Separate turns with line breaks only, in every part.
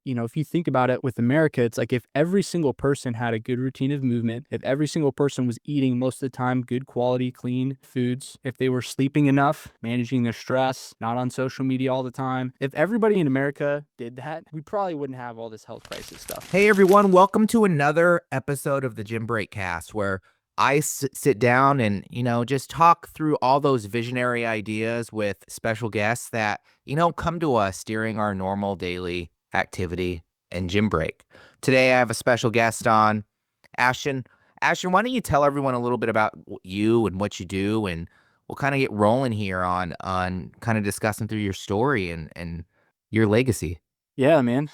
if you think about it with America, it's like if every single person had a good routine of movement, if every single person was eating most of the time good quality, clean foods, if they were sleeping enough, managing their stress, not on social media all the time, if everybody in America did that, we probably wouldn't have all this health crisis stuff.
Hey everyone, welcome to another episode of the Gym Break Cast where I sit down and, just talk through all those visionary ideas with special guests that, come to us during our normal daily activity and gym break. Today I have a special guest on, Ashton. Ashton, why don't you tell everyone a little bit about you and what you do, and we'll kind of get rolling here on kind of discussing through your story and your legacy.
Yeah, man.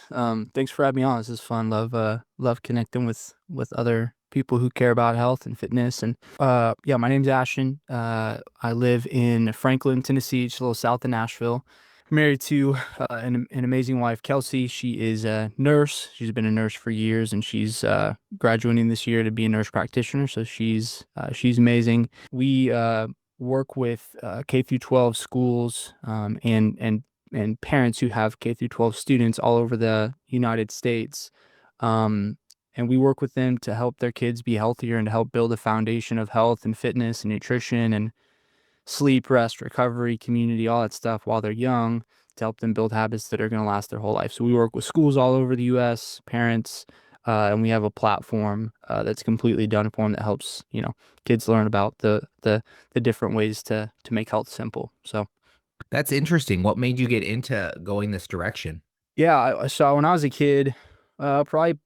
Thanks for having me on. This is fun. Love connecting with other people who care about health and fitness. And yeah, my name's Ashton. I live in Franklin, Tennessee, just a little south of Nashville. Married to an amazing wife, Kelsey. She is a nurse. She's been a nurse for years, and she's graduating this year to be a nurse practitioner. So she's amazing. We work with K through 12 schools and parents who have K through 12 students all over the United States. Um, and we work with them to help their kids be healthier and to help build a foundation of health and fitness and nutrition and sleep, rest, recovery, community, all that stuff while they're young to help them build habits that are going to last their whole life. So we work with schools all over the US, parents, and we have a platform that's completely done for them that helps, kids learn about the different ways to make health simple. So
That's interesting. What made you get into going this direction?
yeah, so when I was a kid, probably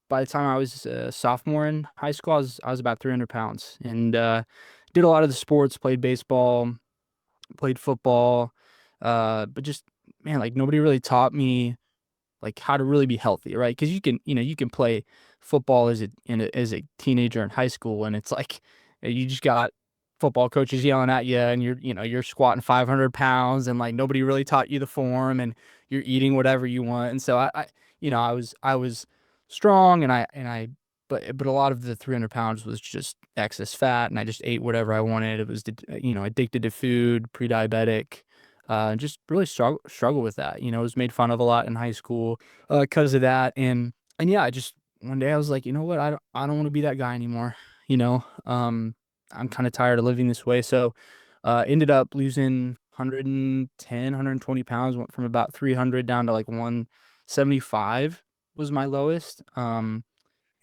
by the time I was a sophomore in high school, I was about 300 pounds and did a lot of the sports, played baseball, played football, but just man, like nobody really taught me like how to really be healthy, right? Because you can play football as a teenager in high school, and it's like you just got football coaches yelling at you, and you're squatting 500 pounds, and like nobody really taught you the form, and you're eating whatever you want, and so I was strong, but a lot of the 300 pounds was just excess fat, and I just ate whatever I wanted. It was addicted to food, pre-diabetic. Just really struggle with that. I was made fun of a lot in high school because of that. And yeah, I just one day I was like, you know what? I don't want to be that guy anymore. You know, um, I'm kind of tired of living this way. So ended up losing 110, 120 pounds, went from about 300 down to like 175 was my lowest.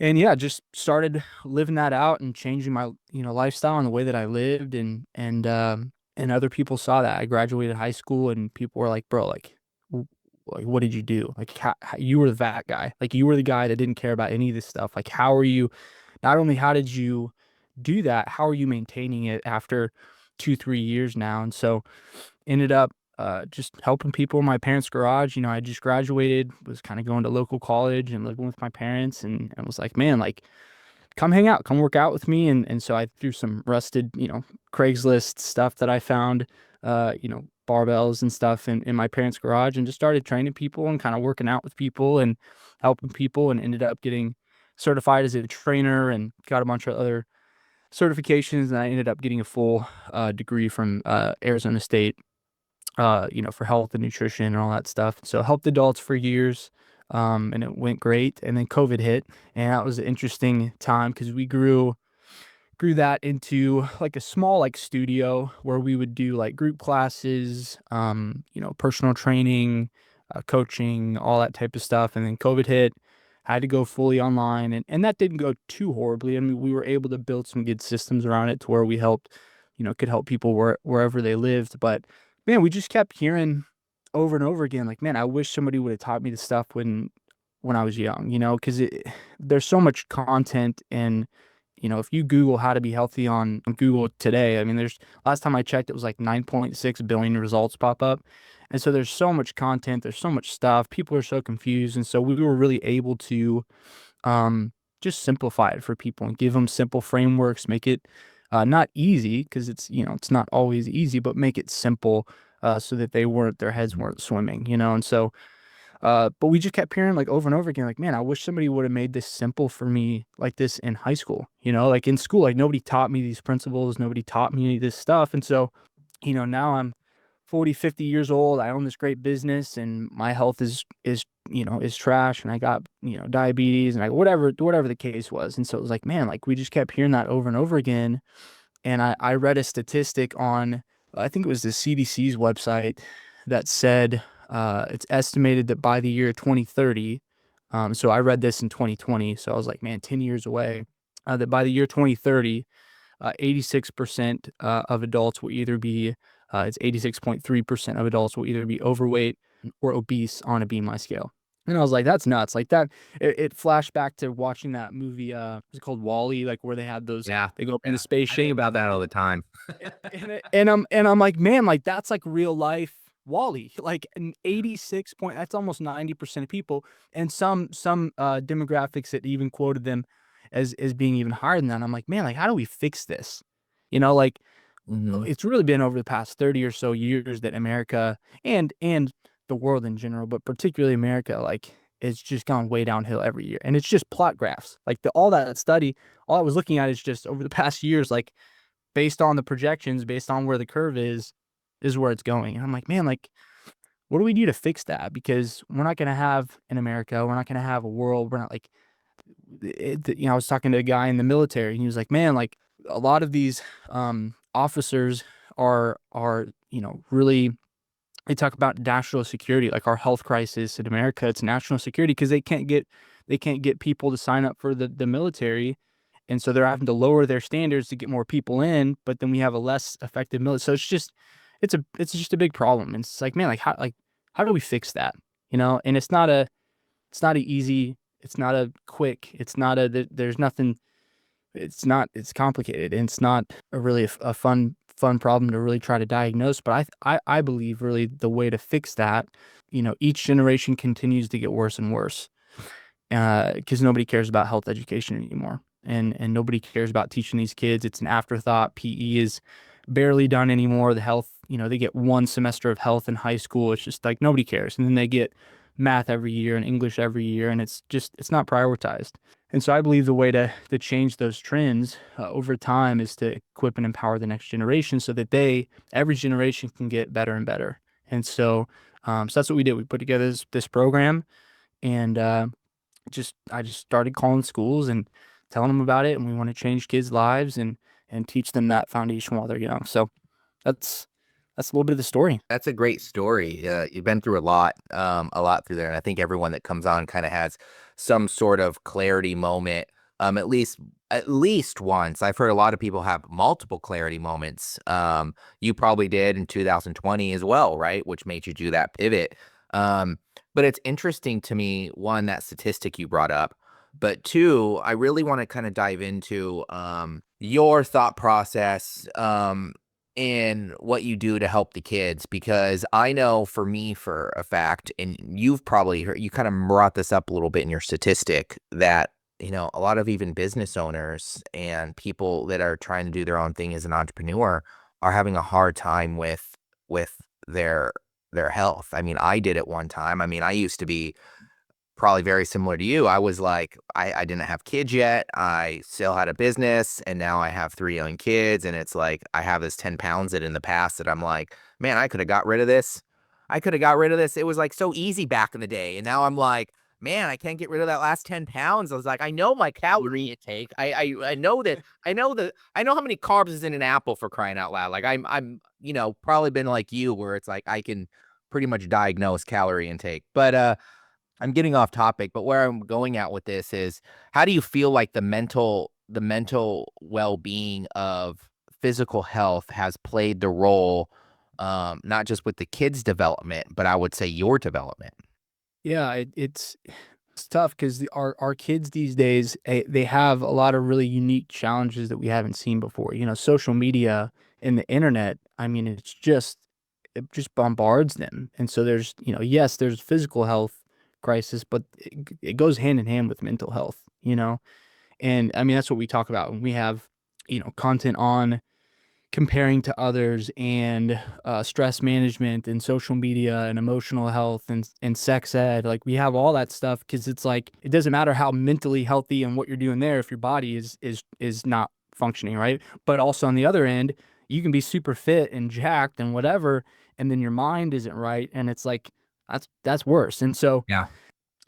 And yeah, just started living that out and changing my, lifestyle and the way that I lived and other people saw that. I graduated high school and people were like, "Bro, like what did you do? Like how you were that guy. Like you were the guy that didn't care about any of this stuff. Like how are you not only how did you do that, how are you maintaining it after 2, 3 years now?" And so ended up just helping people in my parents' garage. I just graduated, was kind of going to local college and living with my parents, and was like, man, like, come hang out, come work out with me. And so I threw some rusted, Craigslist stuff that I found, barbells and stuff in my parents' garage and just started training people and kind of working out with people and helping people and ended up getting certified as a trainer and got a bunch of other certifications. And I ended up getting a full degree from Arizona State for health and nutrition and all that stuff. So I helped adults for years, and it went great. And then COVID hit, and that was an interesting time because we grew that into like a small like studio where we would do like group classes, personal training, coaching, all that type of stuff. And then COVID hit. Had to go fully online, and that didn't go too horribly. I mean, we were able to build some good systems around it to where we helped, could help people wherever they lived. But man, we just kept hearing over and over again, like, man, I wish somebody would have taught me this stuff when I was young, because there's so much content and if you Google how to be healthy on Google today, I mean, there's last time I checked, it was like 9.6 billion results pop up. And so there's so much content, there's so much stuff. People are so confused. And so we were really able to um, just simplify it for people and give them simple frameworks, make it not easy because it's not always easy, but make it simple so that their heads weren't swimming, and so but we just kept hearing like over and over again, like, man, I wish somebody would have made this simple for me like this in high school, like in school, like nobody taught me these principles, nobody taught me any of this stuff. And so, now I'm 40, 50 years old. I own this great business and my health is trash, and I got, diabetes, and whatever the case was. And so it was like, man, like we just kept hearing that over and over again. And I read a statistic on, I think it was the CDC's website, that said it's estimated that by the year 2030, so I read this in 2020, so I was like, man, 10 years away, that by the year 2030, 86% of adults will either be, it's 86.3% of adults will either be overweight or obese on a BMI scale. And I was like, that's nuts. Like that, it flashed back to watching that movie, was it called Wall-E, like where they had those,
Yeah.
they go up in the
I think
spaceship.
about that all the time.
And I'm like, man, like that's like real life Wall-E. Like an 86 point, that's almost 90% of people. And some demographics that even quoted them as being even higher than that. I'm like, man, like how do we fix this? Like
Mhm.
it's really been over the past 30 or so years that America and the world in general, but particularly America, like it's just gone way downhill every year. And it's just plot graphs. Like all that study, all I was looking at is just over the past years, like based on the projections, based on where the curve is where it's going. And I'm like, man, like, what do we do to fix that? Because we're not going to have in America, we're not going to have a world. We're not like, I was talking to a guy in the military, and he was like, man, like a lot of these officers are, really, they talk about national security, like our health crisis in America. It's national security because they can't get people to sign up for the military, and so they're having to lower their standards to get more people in. But then we have a less effective military. So it's just a big problem. And it's like, man, like how do we fix that? And it's not a easy, it's not a quick, it's not a there's nothing. It's complicated, and it's not a really a fun problem to really try to diagnose. But I believe really the way to fix that, each generation continues to get worse and worse, because nobody cares about health education anymore, and nobody cares about teaching these kids. It's an afterthought. PE is barely done anymore. The health, they get one semester of health in high school. It's just like nobody cares, and then they get math every year and English every year, and it's not prioritized. And so I believe the way to change those trends over time is to equip and empower the next generation so that every generation can get better and better. And so that's what we did. We put together this program, and I just started calling schools and telling them about it. And we want to change kids' lives and teach them that foundation while they're young. So that's that's a little bit of the story.
That's a great story. You've been through a lot through there, and I think everyone that comes on kind of has some sort of clarity moment, at least once. I've heard a lot of people have multiple clarity moments. You probably did in 2020 as well, right? Which made you do that pivot. But it's interesting to me, one, that statistic you brought up, but two, I really want to kind of dive into your thought process. In what you do to help the kids, because I know for me for a fact, and you've probably heard, you kind of brought this up a little bit in your statistic, that a lot of even business owners and people that are trying to do their own thing as an entrepreneur are having a hard time with their health. I mean, I did at one time. I mean, I used to be probably very similar to you. I was like, I didn't have kids yet. I still had a business, and now I have 3 young kids. And it's like, I have this 10 pounds that in the past that I'm like, man, I could have got rid of this. I could have got rid of this. It was like so easy back in the day. And now I'm like, man, I can't get rid of that last 10 pounds. I was like, I know my calorie intake. I know that, I know how many carbs is in an apple, for crying out loud. Like I'm, probably been like you, where it's like, I can pretty much diagnose calorie intake. But, I'm getting off topic, but where I'm going at with this is, how do you feel like the mental well-being of physical health has played the role, not just with the kids' development, but I would say your development?
Yeah, it's tough because our kids these days, they have a lot of really unique challenges that we haven't seen before. Social media and the internet. I mean, it just bombards them, and so yes, there's physical health crisis, but it goes hand in hand with mental health. And I mean that's what we talk about when we have content on comparing to others, and stress management and social media and emotional health and sex ed. Like we have all that stuff because it's like it doesn't matter how mentally healthy and what you're doing there if your body is not functioning right. But also on the other end, you can be super fit and jacked and whatever, and then your mind isn't right, and it's like that's worse. And so,
Yeah.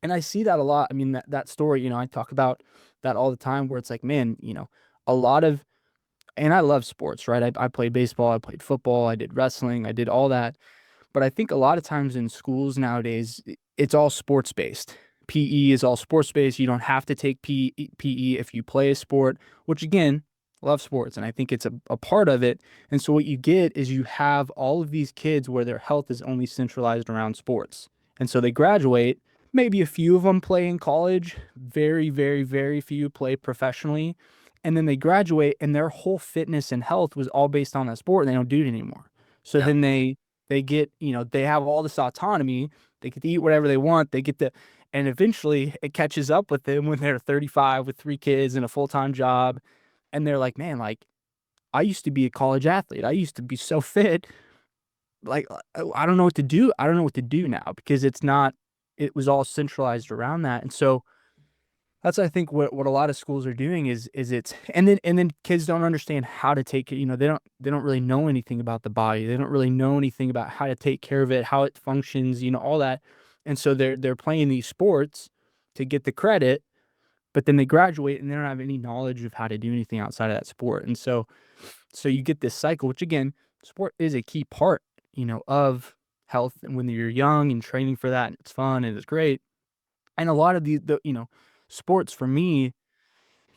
and I see that a lot. I mean, that story, I talk about that all the time, where it's like, man, a lot of, and I love sports, right? I played baseball, I played football, I did wrestling, I did all that. But I think a lot of times in schools nowadays, it's all sports based. PE is all sports based. You don't have to take PE if you play a sport, which again, love sports. And I think it's a part of it. And so what you get is you have all of these kids where their health is only centralized around sports. And so they graduate. Maybe a few of them play in college. Very, very, very few play professionally. And then they graduate and their whole fitness and health was all based on that sport, and they don't do it anymore. So
Yeah.
then they get, they have all this autonomy. They get to eat whatever they want. They get to, and eventually it catches up with them when they're 35 with 3 kids and a full-time job. And they're like, man, like, I used to be a college athlete. I used to be so fit. Like, I don't know what to do. I don't know what to do now, because it was all centralized around that. And so that's, I think, what a lot of schools are doing is it's, and then kids don't understand how to take it. They don't really know anything about the body. They don't really know anything about how to take care of it, how it functions, all that. And so they're playing these sports to get the credit, but then they graduate and they don't have any knowledge of how to do anything outside of that sport. And so you get this cycle, which again, sport is a key part, of health, and when you're young and training for that, and it's fun and it's great. And a lot of the sports for me,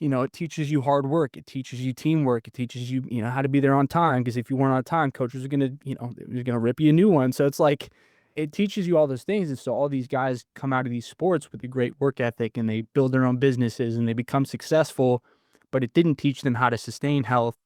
it teaches you hard work. It teaches you teamwork. It teaches you, how to be there on time. Because if you weren't on time, coaches are gonna, they're gonna rip you a new one. So it's like, it teaches you all those things. And so all these guys come out of these sports with a great work ethic, and they build their own businesses and they become successful. But it didn't teach them how to sustain health,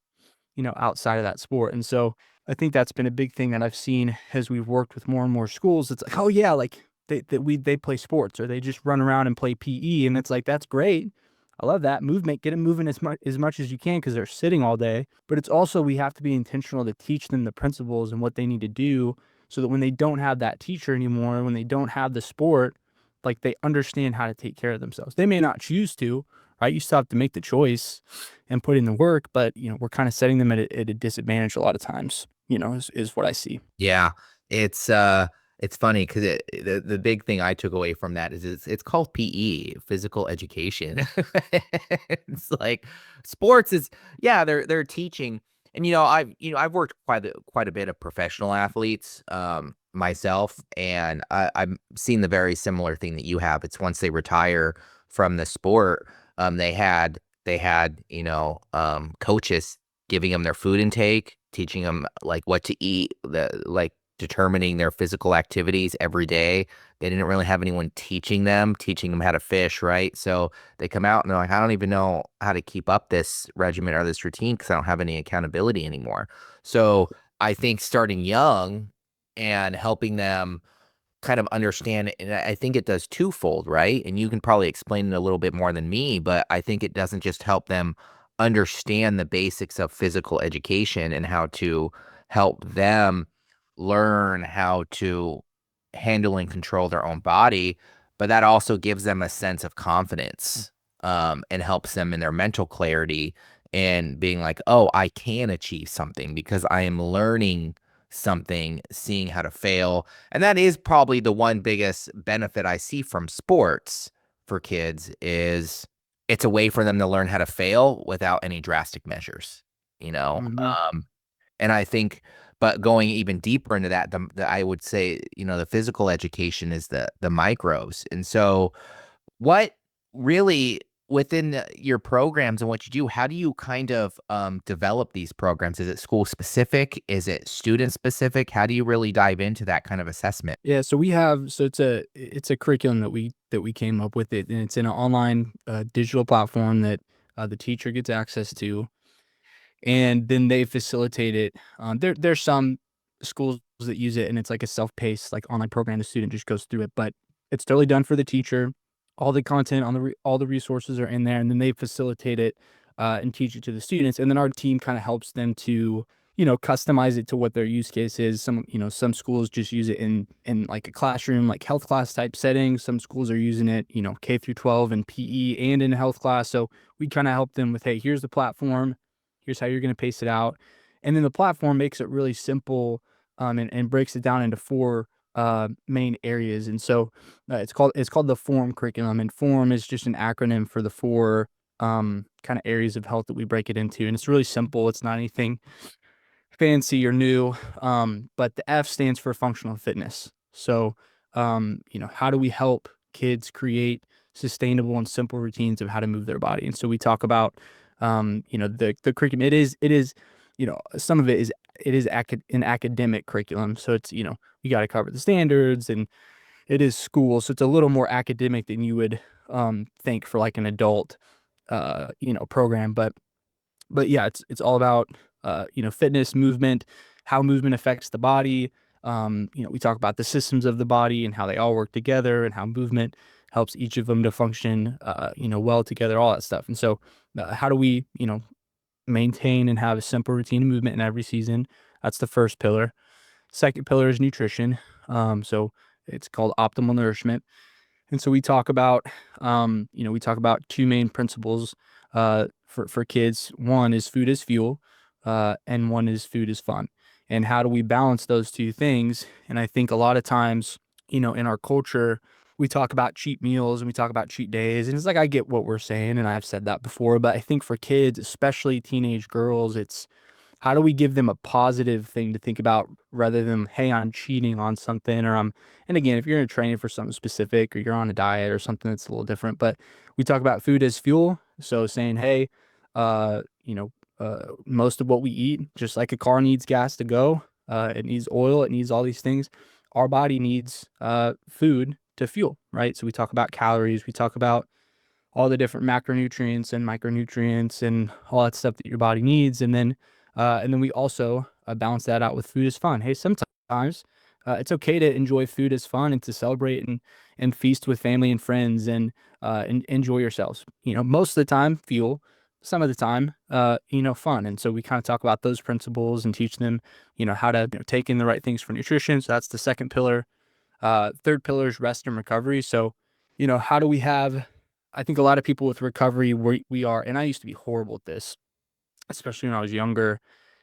outside of that sport. And so I think that's been a big thing that I've seen as we've worked with more and more schools. It's like, oh yeah, like they play sports, or they just run around and play PE, and it's like, that's great. I love that movement. Get them moving as much as you can, because they're sitting all day. But it's also, we have to be intentional to teach them the principles and what they need to do, so that when they don't have that teacher anymore, when they don't have the sport, like, they understand how to take care of themselves. They may not choose to, right? You still have to make the choice and put in the work, but we're kind of setting them at a disadvantage a lot of times, is what I see.
Yeah, it's it's funny because the big thing I took away from that is it's called PE, physical education. It's like sports is, yeah, they're teaching. And I've worked quite a bit of professional athletes myself, and I've seen the very similar thing that you have. It's once they retire from the sport, they had coaches giving them their food intake, teaching them, like, what to eat, determining their physical activities every day. They didn't really have anyone teaching them how to fish, right? So they come out and they're like, I don't even know how to keep up this regimen or this routine because I don't have any accountability anymore. So I think starting young and helping them kind of understand, and I think it does twofold, right? And you can probably explain it a little bit more than me, but I think it doesn't just help them understand the basics of physical education and how to help them learn how to handle and control their own body, but that also gives them a sense of confidence, and helps them in their mental clarity and being like, oh, I can achieve something because I am learning something, seeing how to fail. And that is probably the one biggest benefit I see from sports for kids is it's a way for them to learn how to fail without any drastic measures, you know?
Mhm.
And I think, but going even deeper into that, I would say, the physical education is the micros. And so what really within your programs and what you do, how do you kind of develop these programs? Is it school specific? Is it student specific? How do you really dive into that kind of assessment?
Yeah, so it's a curriculum that we came up with it, and it's in an online digital platform that the teacher gets access to, and then they facilitate it. There's some schools that use it, and it's like a self-paced, like, online program. The student just goes through it, but it's totally done for the teacher. All the content on all the resources are in there, and then they facilitate it and teach it to the students. And then our team kind of helps them to, customize it to what their use case is. Some schools just use it in like a classroom, like health class type setting. Some schools are using it, K through 12 and PE and in health class. So we kind of help them with, hey, here's the platform, here's how you're going to pace it out. And then the platform makes it really simple and breaks it down into four main areas. And so it's called the form curriculum, and form is just an acronym for the four kind of areas of health that we break it into. And it's really simple. It's not anything fancy or new. But the F stands for functional fitness. So, how do we help kids create sustainable and simple routines of how to move their body? And so we talk about, the curriculum. It is, some of it is an academic curriculum. So it's, you got to cover the standards, and it is school. So it's a little more academic than you would think for like an adult, program. But yeah, it's all about fitness, movement, how movement affects the body. We talk about the systems of the body and how they all work together, and how movement helps each of them to function well together, all that stuff. And so how do we maintain and have a simple routine of movement in every season? That's the first pillar. Second pillar is nutrition. So it's called optimal nourishment. And so we talk about two main principles for kids. One is food as fuel, and one is food as fun. And how do we balance those two things? And I think a lot of times, in our culture, we talk about cheat meals and we talk about cheat days. And it's like, I get what we're saying, and I've said that before, but I think for kids, especially teenage girls, it's how do we give them a positive thing to think about rather than, hey, I'm cheating on something, or and again, if you're in training for something specific or you're on a diet or something that's a little different, but we talk about food as fuel. So saying, hey, most of what we eat, just like a car needs gas to go, it needs oil, it needs all these things. Our body needs food to fuel, right? So we talk about calories, we talk about all the different macronutrients and micronutrients and all that stuff that your body needs. And then we also balance that out with food as fun. Hey, sometimes it's okay to enjoy food as fun and to celebrate and feast with family and friends and enjoy yourselves. Most of the time, fuel, some of the time, fun. And so we kind of talk about those principles and teach them, how to take in the right things for nutrition. So that's the second pillar. Third pillar is rest and recovery. So, how do we have, I think a lot of people with recovery, we are, and I used to be horrible at this, especially when I was younger.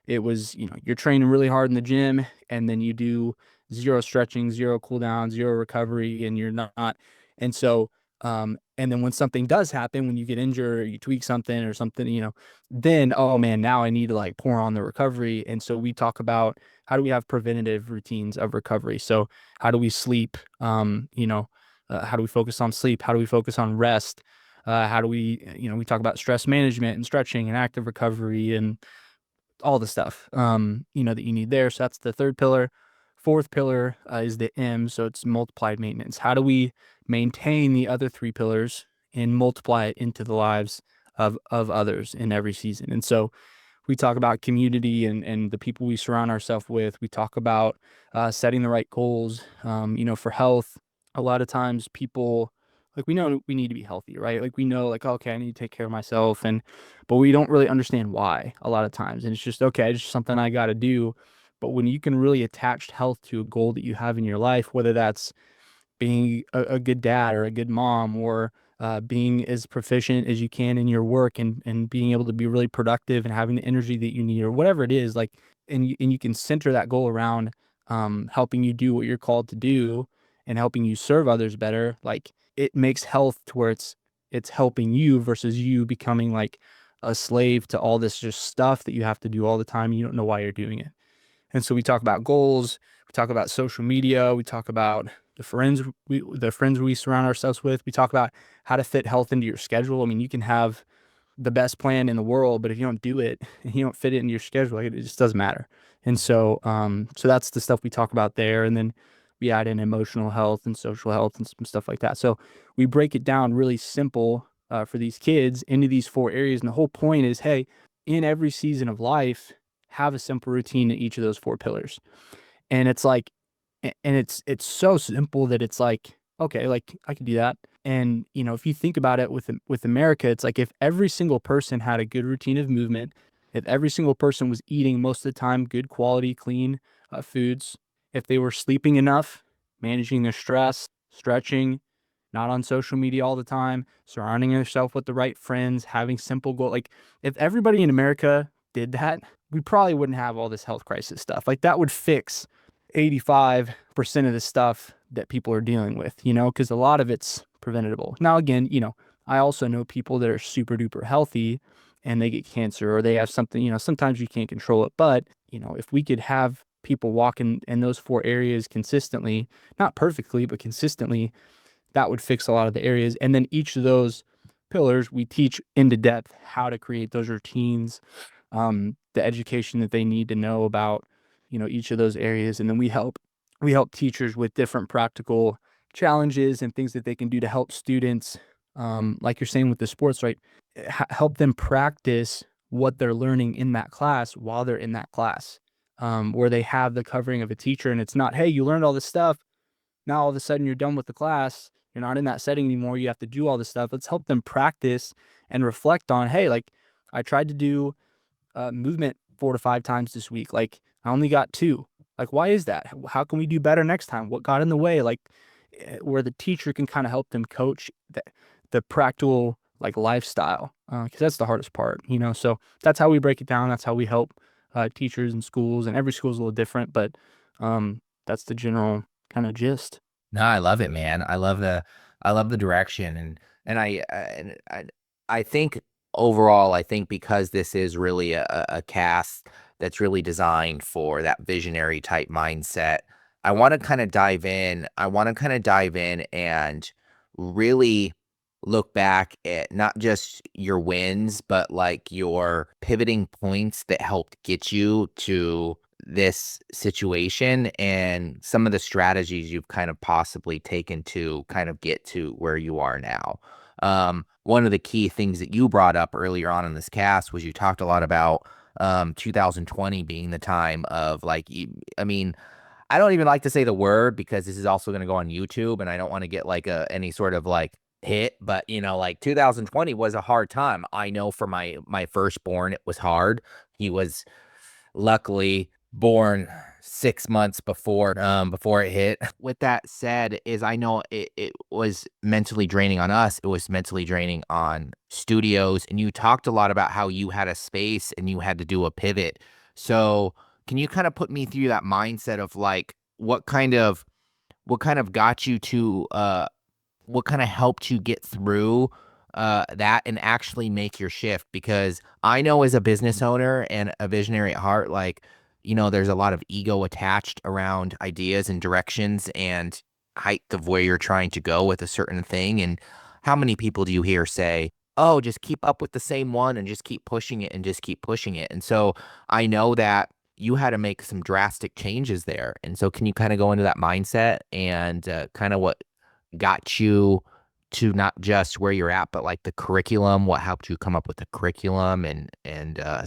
It was, you're training really hard in the gym, and then you do zero stretching, zero cool down, zero recovery, and you're not. And so, and then when something does happen, when you get injured or you tweak something or something, then, oh man, now I need to like pour on the recovery. And so we talk about how do we have preventative routines of recovery? So how do we sleep? How do we focus on sleep? How do we focus on rest? How do we talk about stress management and stretching and active recovery and all the stuff, that you need there. So that's the third pillar. Fourth pillar is the M. So it's multiplied maintenance. How do we maintain the other three pillars and multiply it into the lives of others in every season? And so we talk about community and the people we surround ourselves with. We talk about setting the right goals, for health. A lot of times people, like, we know we need to be healthy, right? Like, we know, like, okay, I need to take care of myself. But we don't really understand why a lot of times. And it's just, okay, it's just something I got to do. But when you can really attach health to a goal that you have in your life, whether that's being a good dad or a good mom, or being as proficient as you can in your work, and being able to be really productive and having the energy that you need, or whatever it is, like, and you can center that goal around helping you do what you're called to do and helping you serve others better. Like, it makes health to where it's helping you versus you becoming like a slave to all this just stuff that you have to do all the time. You don't know why you're doing it. And so we talk about goals, we talk about social media, we talk about the friends we surround ourselves with. We talk about how to fit health into your schedule. I mean, you can have the best plan in the world, but if you don't do it and you don't fit it into your schedule, like, it just doesn't matter. And so that's the stuff we talk about there. And then we add in emotional health and social health and some stuff like that. So we break it down really simple for these kids into these four areas. And the whole point is, hey, in every season of life, have a simple routine in each of those four pillars. And it's like, and it's so simple that it's like, okay, like, I can do that. And if you think about it with America, it's like, if every single person had a good routine of movement, if every single person was eating most of the time good quality, clean foods, if they were sleeping enough, managing their stress, stretching, not on social media all the time, surrounding yourself with the right friends, having simple goals. Like, if everybody in America did that, we probably wouldn't have all this health crisis stuff. Like, that would fix 85% of the stuff that people are dealing with, because a lot of it's preventable. Now, again, I also know people that are super duper healthy and they get cancer or they have something, sometimes you can't control it. But, if we could have people walk in those four areas consistently, not perfectly, but consistently, that would fix a lot of the areas. And then each of those pillars, we teach into depth how to create those routines, the education that they need to know about, each of those areas. And then we help teachers with different practical challenges and things that they can do to help students, like you're saying with the sports, right? Help them practice what they're learning in that class while they're in that class, where they have the covering of a teacher. And it's not, hey, you learned all this stuff. Now all of a sudden you're done with the class. You're not in that setting anymore. You have to do all this stuff. Let's help them practice and reflect on, hey, like I tried to do movement 4 to 5 times this week. Like I only got two. Like, why is that? How can we do better next time? What got in the way? Like, where the teacher can kind of help them coach the practical like lifestyle, because that's the hardest part, So that's how we break it down. That's how we help teachers and schools, and every school is a little different, but that's the general kind of gist.
No, I love it, man. I love the direction, and I think overall, I think because this is really a cast that's really designed for that visionary type mindset, I want to kind of dive in. I want to kind of dive in and really look back at not just your wins, but like your pivoting points that helped get you to this situation and some of the strategies you've kind of possibly taken to kind of get to where you are now. One of the key things that you brought up earlier on in this cast was you talked a lot about 2020 being the time of like, I mean, I don't even like to say the word because this is also going to go on YouTube and I don't want to get like any sort of like hit, but like 2020 was a hard time. I know for my firstborn, it was hard. He was luckily born 6 months before it hit. With that said, is I know it was mentally draining on us. It was mentally draining on studios. And you talked a lot about how you had a space and you had to do a pivot. So can you kind of put me through that mindset of like what kind of got you to what kind of helped you get through that and actually make your shift? Because I know as a business owner and a visionary at heart, like, there's a lot of ego attached around ideas and directions and height of where you're trying to go with a certain thing. And how many people do you hear say, oh, just keep up with the same one and just keep pushing it and just keep pushing it? And so I know that you had to make some drastic changes there. And so can you kind of go into that mindset and kind of what got you to not just where you're at, but like the curriculum, what helped you come up with the curriculum and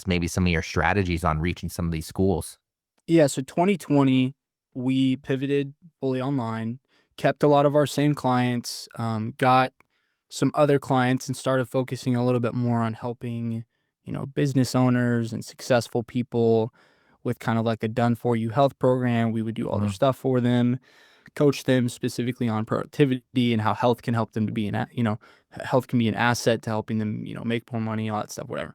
maybe some of your strategies on reaching some of these schools?
Yeah, so 2020, we pivoted fully online, kept a lot of our same clients, got some other clients and started focusing a little bit more on helping, business owners and successful people with kind of like a done for you health program. We would do all their
Mhm.
stuff for them, coach them specifically on productivity and how health can help them to be health can be an asset to helping them, make more money, all that stuff, whatever.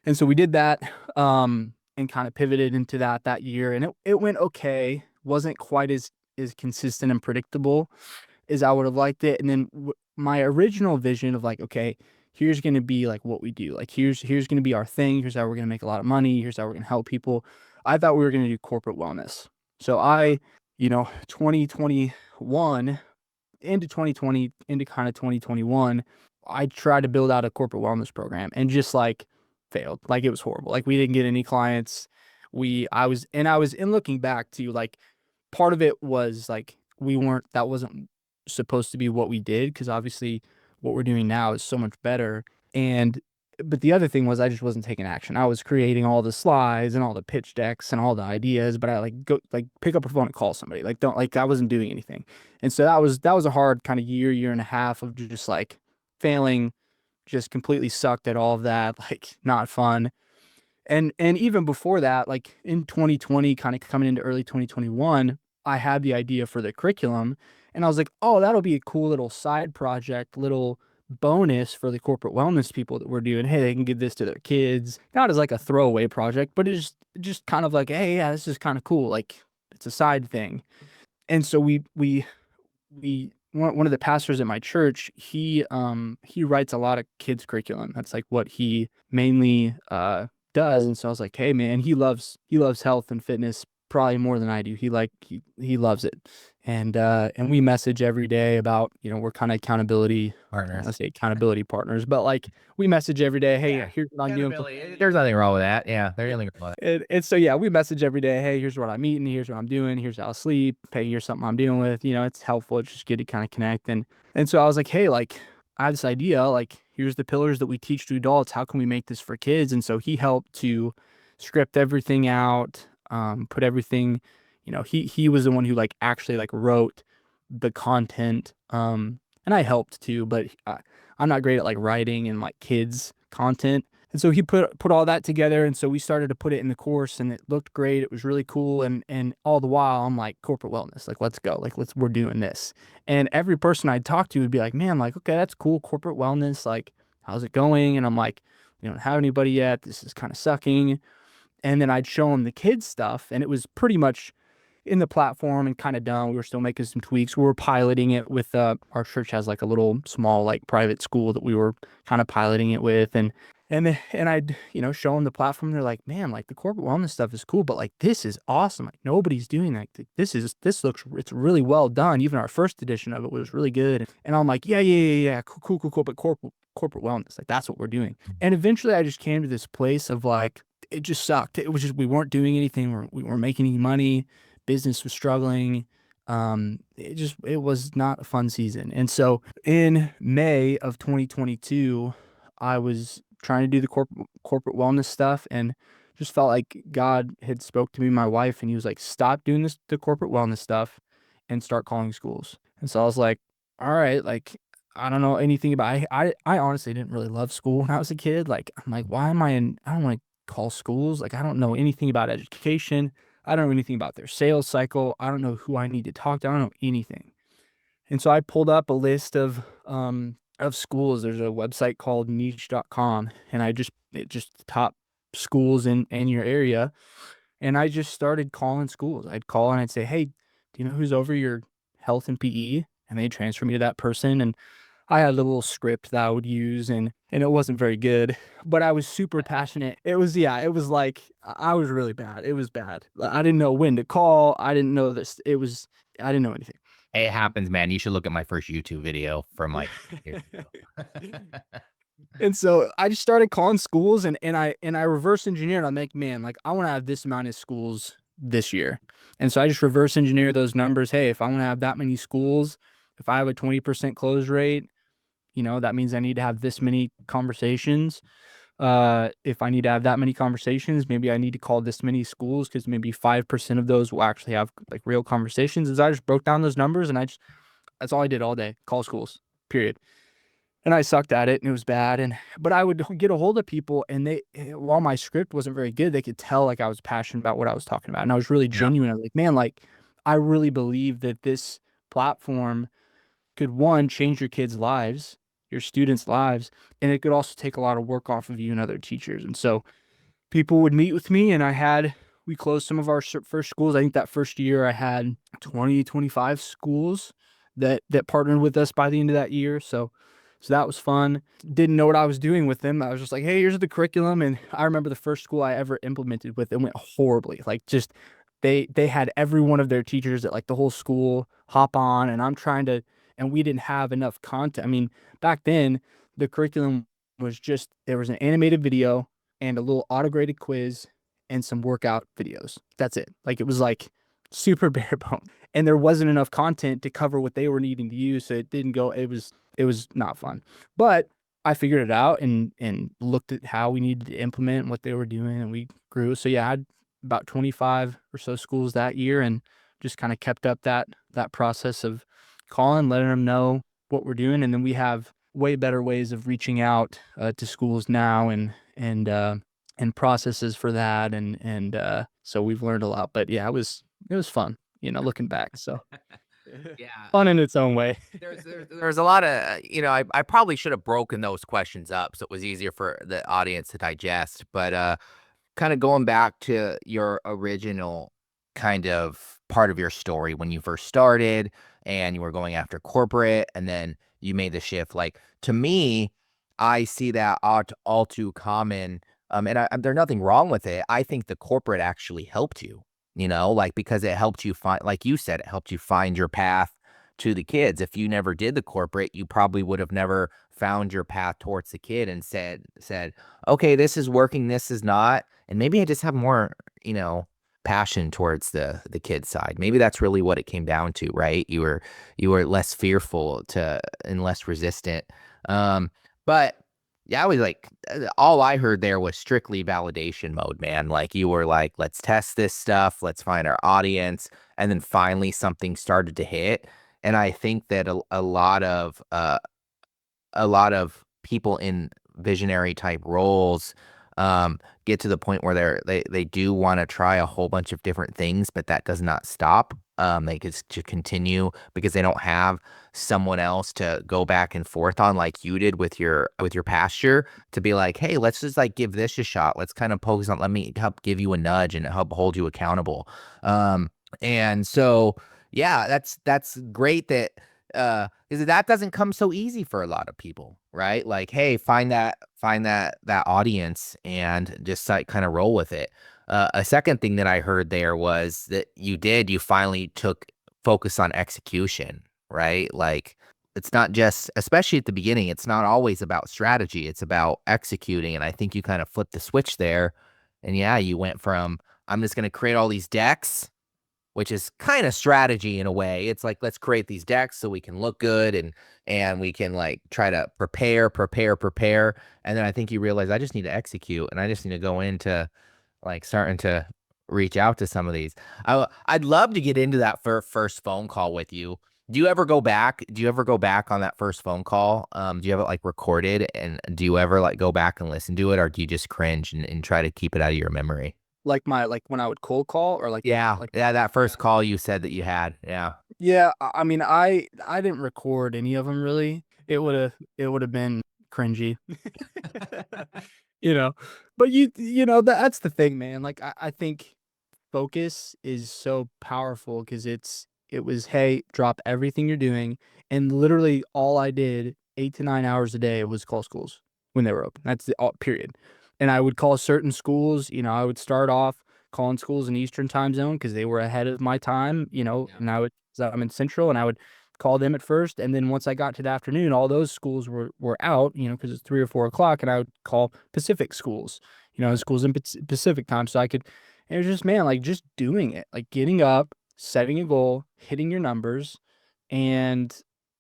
And so we did that, and kind of pivoted into that year, and it went okay. Wasn't quite as consistent and predictable as I would have liked it. And then my original vision of like, okay, here's going to be like what we do. Like here's going to be our thing. Here's how we're going to make a lot of money. Here's how we're going to help people. I thought we were going to do corporate wellness. So 2021 into 2020 into kind of 2021, I tried to build out a corporate wellness program and just like failed. Like it was horrible. Like we didn't get any clients. I was in looking back to like part of it was like that wasn't supposed to be what we did, because obviously what we're doing now is so much better. And but the other thing was I just wasn't taking action. I was creating all the slides and all the pitch decks and all the ideas, but I like go like pick up a phone and call somebody. Like don't like I wasn't doing anything. And so that was a hard kind of year and a half of just like failing, just completely sucked at all of that, like not fun. And even before that, like in 2020, kind of coming into early 2021, I had the idea for the curriculum and I was like, "Oh, that'll be a cool little side project, little bonus for the corporate wellness people that we're doing. Hey, they can give this to their kids." Not as like a throwaway project, but it's just kind of like, "Hey, yeah, this is kind of cool." Like It's a side thing. And so we one of the pastors at my church, he writes a lot of kids curriculum. That's like what he mainly does. And so I was like, hey man, he loves health and fitness probably more than I do. He loves it. And we message every day about, we're kind of accountability,
Partners.
let's say accountability partners, but like we message every day, hey,
Yeah.
here's what I'm doing.
Accountability. There's nothing wrong with that. Yeah, there's nothing wrong with
And so yeah, we message every day. Hey, here's what I'm eating. Here's what I'm doing. Here's how I sleep. Hey, here's something I'm dealing with. It's helpful. It's just good to kind of connect. And so I was like, hey, like I have this idea. Like here's the pillars that we teach to adults. How can we make this for kids? And so he helped to script everything out, put everything. He was the one who like actually like wrote the content. And I helped too, but I'm not great at like writing and like kids content. And so he put all that together, and so we started to put it in the course, and it looked great. It was really cool, and all the while I'm like corporate wellness, like let's go, like we're doing this. And every person I'd talk to would be like, man, like okay, that's cool, corporate wellness, like how's it going? And I'm like, we don't have anybody yet. This is kind of sucking. And then I'd show them the kids stuff, and it was pretty much in the platform and kind of done. We were still making some tweaks. We were piloting it with our church has like a little small like private school that we were kind of piloting it with, and I'd show them the platform. They're like, man, like the corporate wellness stuff is cool, but like this is awesome. Like nobody's doing that. This looks it's really well done. Even our first edition of it was really good. And I'm like, yeah, cool. But corporate wellness, like that's what we're doing. And eventually, I just came to this place of like it just sucked. It was just we weren't doing anything. We weren't making any money. Business was struggling. It was not a fun season. And so in May of 2022, I was trying to do the corporate wellness stuff and just felt like God had spoke to me, my wife, and he was like, stop doing the corporate wellness stuff and start calling schools. And so I was like, all right, like I don't know anything about I honestly didn't really love school when I was a kid. Like I'm like, why am I don't want to call schools. Like I don't know anything about education. I don't know anything about their sales cycle. I don't know who I need to talk to. I don't know anything. And so I pulled up a list of schools. There's a website called niche.com, and it just top schools in your area. And I just started calling schools. I'd call and I'd say, hey, do you know who's over your health and PE? And they transfer me to that person. And I had a little script that I would use, and it wasn't very good, but I was super passionate. It was like I was really bad. It was bad. I didn't know when to call. I didn't know this. I didn't know anything.
It happens, man. You should look at my first YouTube video from like years ago.
And so I just started calling schools, and I reverse engineered. I'm like, man, like I want to have this amount of schools this year. And so I just reverse engineer those numbers. Hey, if I want to have that many schools, if I have a 20% close rate, that means I need to have this many conversations. If I need to have that many conversations, maybe I need to call this many schools because maybe 5% of those will actually have like real conversations. As I just broke down those numbers, and that's all I did all day, call schools, period. And I sucked at it, and it was bad. But I would get a hold of people, and while my script wasn't very good, they could tell like I was passionate about what I was talking about. And I was really
Yeah.
genuine. I was like, man, like I really believe that this platform could, one, change your kids' lives, your students' lives, and it could also take a lot of work off of you and other teachers. And so people would meet with me, and we closed some of our first schools. I think that first year I had 20, 25 schools that partnered with us by the end of that year. So that was fun. Didn't know what I was doing with them. I was just like, hey, here's the curriculum. And I remember the first school I ever implemented with, it went horribly. Like just they had every one of their teachers at like the whole school hop on, and and we didn't have enough content. I mean, back then the curriculum was just, there was an animated video and a little auto-graded quiz and some workout videos. That's it. Like it was like super bare bones. And there wasn't enough content to cover what they were needing to use. So it was not fun. But I figured it out and looked at how we needed to implement what they were doing, and we grew. So yeah, I had about 25 or so schools that year, and just kind of kept up that process of calling, letting them know what we're doing. And then we have way better ways of reaching out to schools now, and processes for that. And so we've learned a lot. But yeah, it was fun, looking back. So
Yeah.
fun in its own way.
There's a lot of, I probably should have broken those questions up so it was easier for the audience to digest. But kind of going back to your original kind of part of your story when you first started and you were going after corporate and then you made the shift. Like to me, I see that all too common. There's nothing wrong with it. I think the corporate actually helped you, like because it helped you find, like you said, it helped you find your path to the kids. If you never did the corporate, you probably would have never found your path towards the kid and said, okay, this is working, this is not. And maybe I just have more, passion towards the kid side. Maybe that's really what it came down to, right? You were less fearful to and less resistant. But yeah, I was like, all I heard there was strictly validation mode, man. Like you were like, let's test this stuff, let's find our audience, and then finally something started to hit. And I think that a lot of people in visionary type roles get to the point where they do want to try a whole bunch of different things, but that does not stop. They just to continue because they don't have someone else to go back and forth on like you did with your pasture to be like, hey, let's just like give this a shot. Let's kind of focus on, let me help give you a nudge and help hold you accountable. And so yeah, that's great that is that doesn't come so easy for a lot of people, right? Like, hey, find that audience and just like kind of roll with it. A second thing that I heard there was that you finally took focus on execution, right? Like it's not just, especially at the beginning, it's not always about strategy, it's about executing. And I think you kind of flipped the switch there. And yeah, you went from, I'm just going to create all these decks, which is kind of strategy in a way. It's like, let's create these decks so we can look good and we can like try to prepare. And then I think you realize I just need to execute and I just need to go into like starting to reach out to some of these. I'd love to get into that first phone call with you. Do you ever go back? Do you ever go back on that first phone call? Do you have it like recorded and do you ever like go back and listen to it or do you just cringe and try to keep it out of your memory?
Like when I would cold call or
Yeah,
like
yeah, that first call you said that you had. Yeah.
yeah, I mean, I didn't record any of them really. It would have been cringy. You know, but that's the thing, man. Like I think focus is so powerful because it was, hey, drop everything you're doing, and literally all I did 8 to 9 hours a day was call schools when they were open. That's the all, period. And I would call certain schools. I would start off calling schools in Eastern time zone because they were ahead of my time.
Yeah.
And so I'm in Central, and I would call them at first, and then once I got to the afternoon, all those schools were out. Because it's 3 or 4 o'clock, and I would call Pacific schools. Schools in Pacific time, so I could. And it was just, man, like just doing it, like getting up, setting a goal, hitting your numbers, and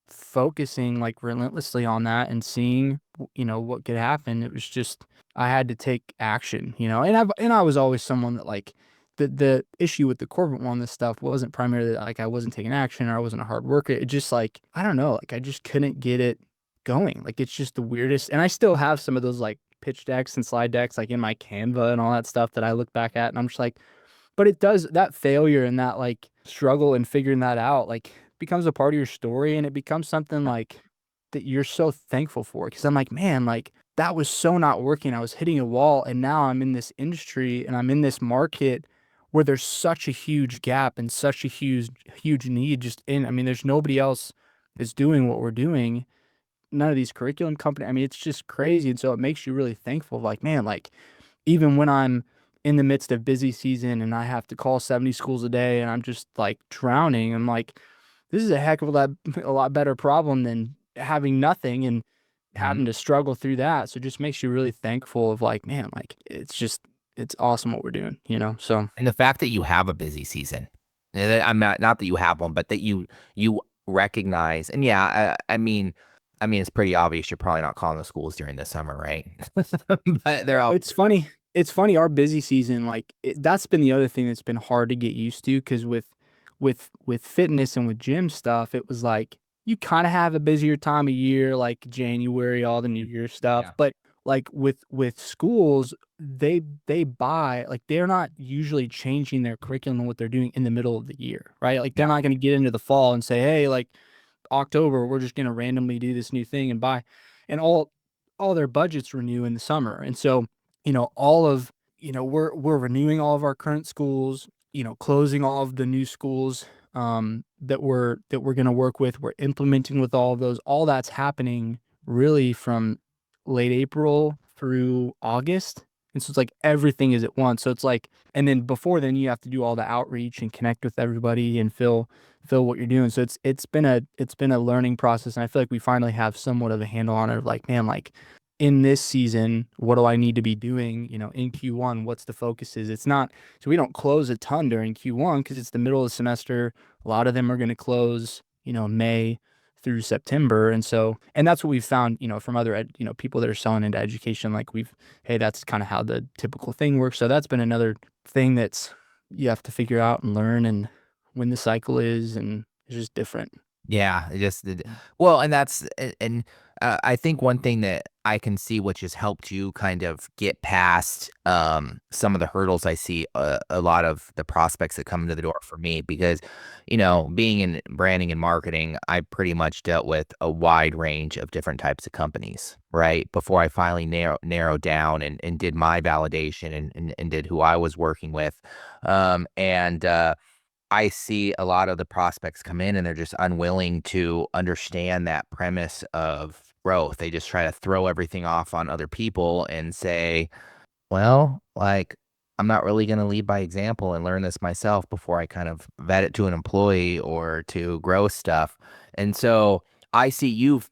focusing like relentlessly on that and seeing, what could happen. It was just, I had to take action, and I was always someone that like the issue with the corporate one, this stuff wasn't primarily that, like I wasn't taking action or I wasn't a hard worker. It just like, I don't know, like I just couldn't get it going. Like it's just the weirdest. And I still have some of those like pitch decks and slide decks like in my Canva and all that stuff that I look back at and I'm just like, but it does, that failure and that like struggle and figuring that out like becomes a part of your story, and it becomes something like that you're so thankful for. Cause I'm like, man, like that was so not working. I was hitting a wall, and now I'm in this industry and I'm in this market where there's such a huge gap and such a huge need just I mean, there's nobody else that's doing what we're doing. None of these curriculum company. I mean, it's just crazy. And so it makes you really thankful. Like, man, like even when I'm in the midst of busy season and I have to call 70 schools a day and I'm just like drowning, I'm like, this is a heck of a lot better problem than having nothing and
Mhm.
having to struggle through that. So it just makes you really thankful of like, man, like it's awesome what we're doing, So
And the fact that you have a busy season, I'm not that you have one, but that you recognize, and yeah, I mean, it's pretty obvious you're probably not calling the schools during the summer, right? But they're all
it's funny. It's funny. Our busy season, like that's been the other thing that's been hard to get used to. Because with fitness and with gym stuff, it was like you kind of have a busier time of year, like January, all the New Year stuff.
yeah,
But like with schools, they buy like they're not usually changing their curriculum and what they're doing in the middle of the year, right? Like they're
yeah,
not going to get into the fall and say, hey, like October, we're just going to randomly do this new thing and buy, and all their budgets renew in the summer, and so all of we're renewing all of our current schools. closing all of the new schools that we're going to work with. We're implementing with all of those. All that's happening really from late April through August. And so it's like everything is at once. So it's like, and then before then you have to do all the outreach and connect with everybody and fill what you're doing. So it's been a learning process. And I feel like we finally have somewhat of a handle on it of like, man, like in this season, what do I need to be doing, in Q1? What's the focus is? It's not, so we don't close a ton during Q1 because it's the middle of the semester. A lot of them are going to close, May through September. And that's what we've found, from other, people that are selling into education. Like hey, that's kind of how the typical thing works. So that's been another thing that's you have to figure out and learn and when the cycle is, and it's just different.
Yeah, it just well, and that's and I think one thing that I can see which has helped you kind of get past some of the hurdles I see a lot of the prospects that come into the door for me because being in branding and marketing, I pretty much dealt with a wide range of different types of companies, right? Before I finally narrowed down and did my validation and did who I was working with. And I see a lot of the prospects come in and they're just unwilling to understand that premise of growth. They just try to throw everything off on other people and say, well, like, I'm not really going to lead by example and learn this myself before I kind of vet it to an employee or to grow stuff. And so I see you've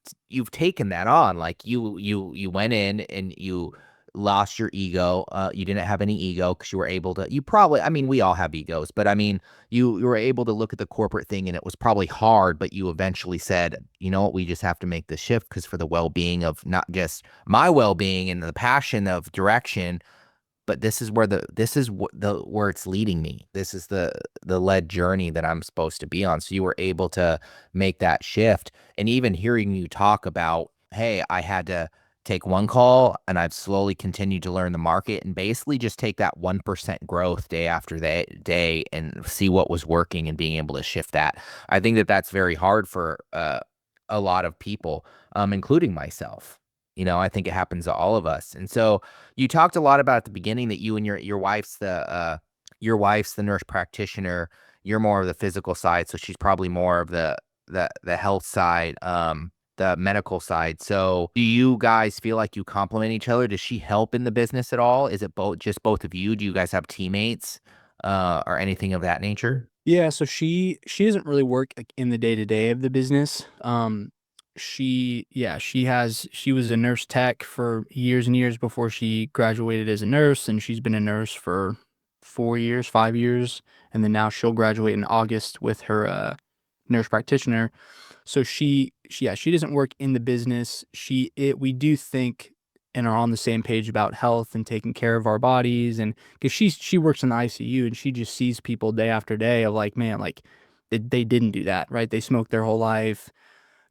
taken that on. Like you went in and you lost your ego. You didn't have any ego because you were able to. You probably, I mean, we all have egos, but I mean, you were able to look at the corporate thing, and it was probably hard. But you eventually said, you know what, we just have to make the shift because for the well being of not just my well being and the passion of direction, but where it's leading me. This is the led journey that I'm supposed to be on. So you were able to make that shift. And even hearing you talk about, hey, I had to take one call and I've slowly continued to learn the market and basically just take that 1% growth day after day and see what was working and being able to shift that. I think that that's very hard for a lot of people, including myself. I think it happens to all of us. And so you talked a lot about at the beginning that you and your wife's the nurse practitioner. You're more of the physical side, so she's probably more of the health side, the medical side. So do you guys feel like you complement each other? Does she help in the business at all? Is it both of you? Do you guys have teammates or anything of that nature?
Yeah, so she doesn't really work like in the day to day of the business. She was a nurse tech for years and years before she graduated as a nurse, and she's been a nurse for 4 years, 5 years, and then now she'll graduate in August with her nurse practitioner. So she doesn't work in the business. We do think and are on the same page about health and taking care of our bodies, and because she works in the ICU and she just sees people day after day of like, man, like they didn't do that, right? They smoked their whole life.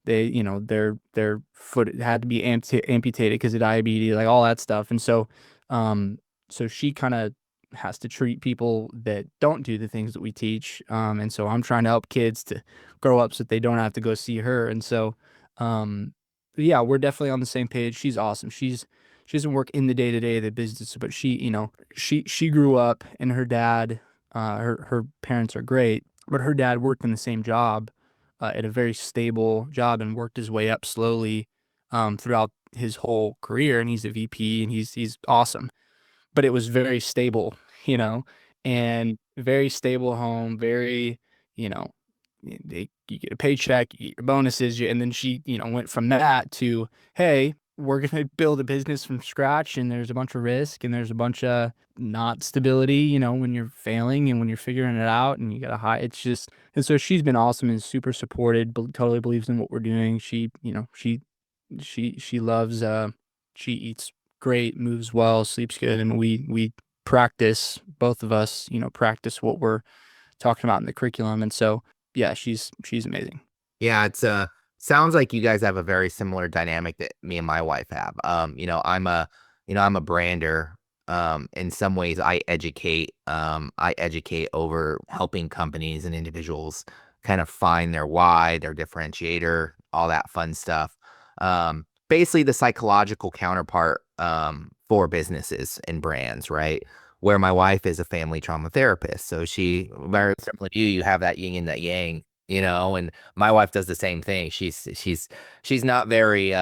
Their foot had to be amputated because of diabetes, like all that stuff. And so she kind of has to treat people that don't do the things that we teach. And so I'm trying to help kids to grow up so that they don't have to go see her. And so, yeah, we're definitely on the same page. She's awesome. She doesn't work in the day to day of the business, but she grew up and her dad, her parents are great, but her dad worked in the same job at a very stable job and worked his way up slowly throughout his whole career. And he's a VP and he's awesome. But it was very stable, you know, and very stable home, very, you know, you get a paycheck, you get your bonuses, and then she, went from that to, hey, we're gonna build a business from scratch, and there's a bunch of risk, and there's a bunch of not stability, when you're failing and when you're figuring it out, and you gotta hide. It's just, and so she's been awesome and super supported, totally believes in what we're doing. She loves, she eats great, moves well, sleeps good, and we practice, both of us, practice what we're talking about in the curriculum. And so, yeah, she's amazing.
Yeah, it's sounds like you guys have a very similar dynamic that me and my wife have. I'm a brander. In some ways I educate over helping companies and individuals kind of find their why, their differentiator, all that fun stuff. Basically the psychological counterpart for businesses and brands, right? where my wife is a family trauma therapist. So she, very similar to you, you have that yin and that yang, and my wife does the same thing. She's not very,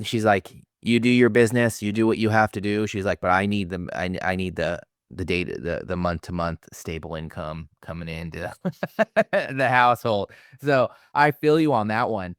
she's like, you do your business, you do what you have to do. She's like, but I need the data, the month to month stable income coming into the household. So I feel you on that one.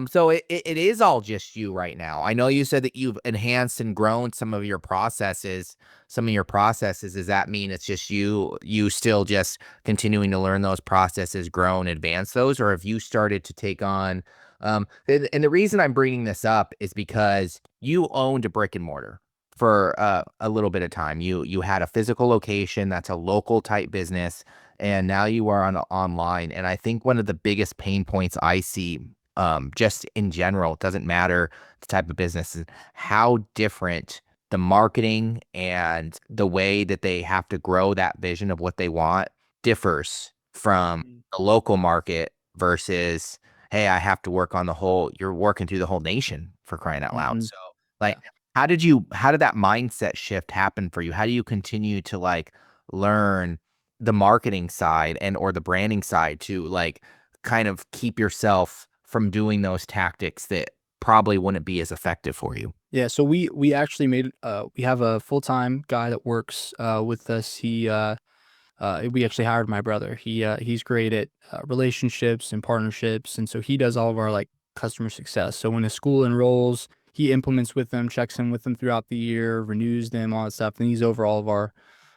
So it is all just you right now. I know you said that you've enhanced and grown some of your processes. Does that mean it's just you still just continuing to learn those processes, grow and advance those, or have you started to take on, and the reason I'm bringing this up is because you owned a brick and mortar for a little bit of time. You had a physical location that's a local type business, and now you are on online. And I think one of the biggest pain points I see, just in general, it doesn't matter the type of business, is how different the marketing and the way that they have to grow that vision of what they want differs from
Mm.
the local market versus, hey, I have to work on you're working through the whole nation, for crying out loud.
Mhm.
So like,
Yeah.
how did that mindset shift happen for you? How do you continue to like learn the marketing side and or the branding side to like kind of keep yourself from doing those tactics that probably wouldn't be as effective for you?
Yeah, so we actually made we have a full-time guy that works with us. We actually hired my brother. He's great at relationships and partnerships, and so he does all of our like customer success. So when a school enrolls, he implements with them, checks in with them throughout the year, renews them, all that stuff. And he's over all of our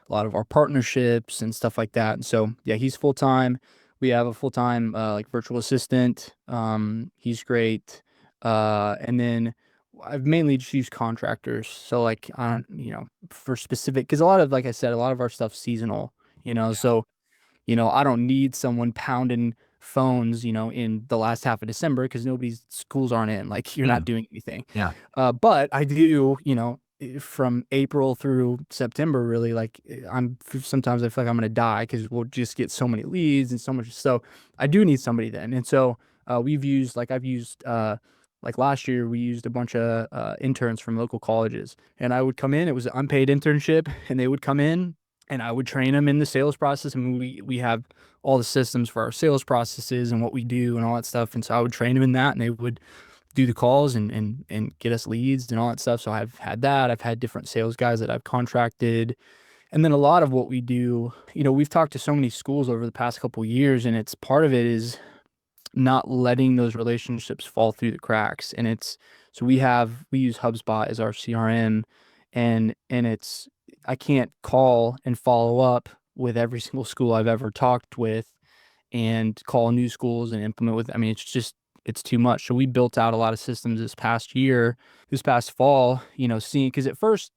a lot of our partnerships and stuff like that. And so yeah, he's full time. We have a full time like virtual assistant. He's great. And then I've mainly just used contractors. So like for specific, because a lot of, like I said, a lot of our stuff's seasonal. So I don't need someone pounding phones, in the last half of December because nobody's schools aren't in. Like you're
Yeah.
not doing anything.
Yeah.
But I do, from April through September, really, like sometimes I feel like I'm gonna die because we'll just get so many leads and so much. So I do need somebody then. And so I've used like last year we used a bunch of interns from local colleges, and I would come in. It was an unpaid internship, and they would come in and I would train them in the sales process. And we have all the systems for our sales processes and what we do and all that stuff. And so I would train them in that, and they would do the calls and get us leads and all that stuff. So I've had that. I've had different sales guys that I've contracted. And then a lot of what we do, we've talked to so many schools over the past couple of years, and it's part of it is not letting those relationships fall through the cracks. And it's so we use HubSpot as our CRM, and it's I can't call and follow up with every single school I've ever talked with and call new schools and implement with. I mean, it's too much. So we built out a lot of systems this past fall, seeing, because at first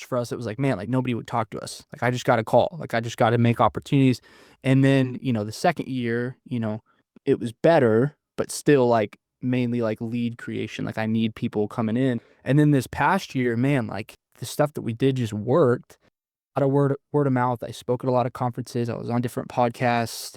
for us it was like, man, like nobody would talk to us. Like I just got to call, like I just got to make opportunities. And then, the second year, it was better, but still like mainly like lead creation. Like I need people coming in. And then this past year, man, like the stuff that we did just worked. A lot of word of mouth. I spoke at a lot of conferences. I was on different podcasts.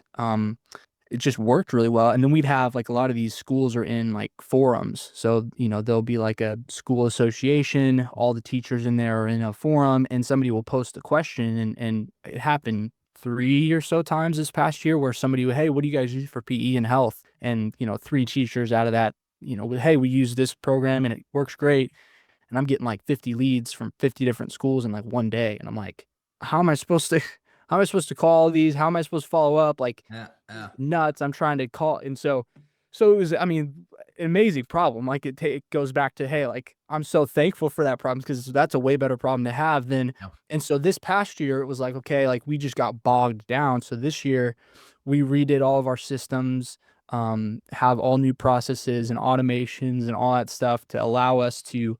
It just worked really well. And then we'd have like a lot of these schools are in like forums. So, there'll be like a school association, all the teachers in there are in a forum, and somebody will post a question. And it happened 3 or so times this past year where somebody would, hey, what do you guys use for PE and health? And, three teachers out of that, hey, we use this program and it works great. And I'm getting like 50 leads from 50 different schools in like one day. And I'm like, how am I supposed to, how am I supposed to call these? How am I supposed to follow up? Like,
Yeah. Yeah.
nuts. I'm trying to call. And so it was, I mean, an amazing problem. Like it goes back to, hey, like I'm so thankful for that problem because that's a way better problem to have than,
Yeah.
and so this past year it was like, okay, like we just got bogged down. So this year we redid all of our systems, have all new processes and automations and all that stuff to allow us to,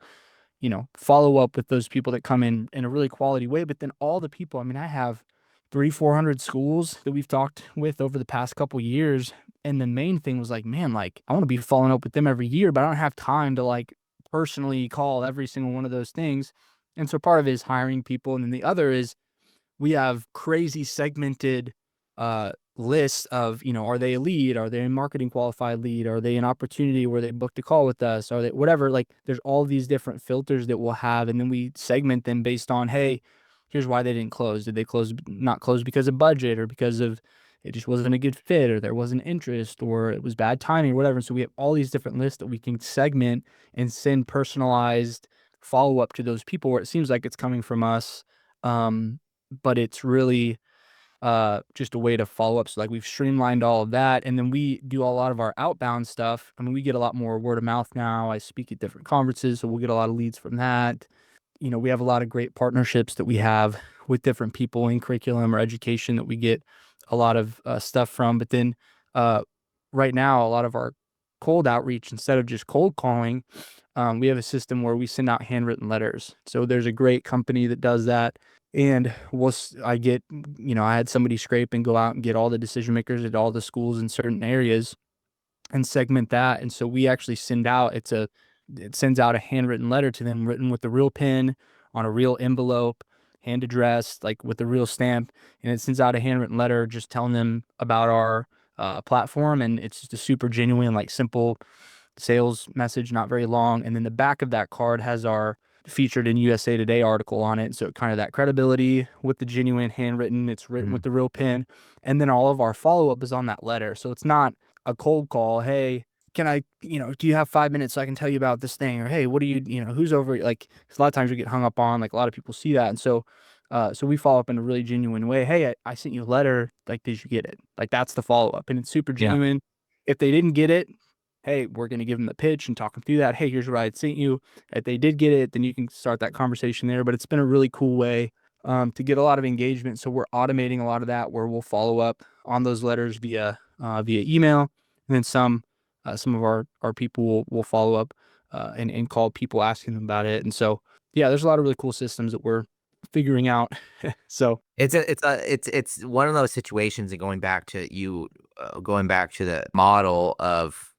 follow up with those people that come in a really quality way. But then all the people, I mean, I have 400 schools that we've talked with over the past couple years. And the main thing was like, man, like I want to be following up with them every year, but I don't have time to like personally call every single one of those things. And so part of it is hiring people. And then the other is we have crazy segmented lists of, are they a lead? Are they a marketing qualified lead? Are they an opportunity where they booked a call with us? Are they whatever? Like there's all these different filters that we'll have. And then we segment them based on, hey, here's why they didn't close. Did they not close because of budget, or because of it just wasn't a good fit, or there wasn't interest, or it was bad timing, or whatever. So we have all these different lists that we can segment and send personalized follow up to those people where it seems like it's coming from us. Um, but it's really just a way to follow up. So like we've streamlined all of that, and then we do a lot of our outbound stuff. I mean, we get a lot more word of mouth now. I speak at different conferences, so we'll get a lot of leads from that. We have a lot of great partnerships that we have with different people in curriculum or education that we get a lot of stuff from. But then uh, right now, a lot of our cold outreach, instead of just cold calling, we have a system where we send out handwritten letters. So there's a great company that does that. And I had somebody scrape and go out and get all the decision makers at all the schools in certain areas and segment that. And so we actually it sends out a handwritten letter to them, written with a real pen on a real envelope, hand addressed, like with a real stamp. And it sends out a handwritten letter just telling them about our platform. And it's just a super genuine, like simple sales message, not very long. And then the back of that card has our featured in USA Today article on it. So kind of that credibility with the genuine handwritten, it's written with the real pen. And then all of our follow up is on that letter. So it's not a cold call. Hey, do you have 5 minutes so I can tell you about this thing? Or, hey, what do who's over? Like, 'cause a lot of times we get hung up on, like a lot of people see that. And so we follow up in a really genuine way. Hey, I sent you a letter. Like, did you get it? Like, that's the follow up. And it's super
Yeah.
genuine. If they didn't get it, hey, we're going to give them the pitch and talk them through that. Hey, here's what I had sent you. If they did get it, then you can start that conversation there. But it's been a really cool way to get a lot of engagement. So we're automating a lot of that, where we'll follow up on those letters via email, and then some of our people will follow up and call people asking them about it. And so yeah, there's a lot of really cool systems that we're figuring out. So
It's one of those situations, and going back to the model of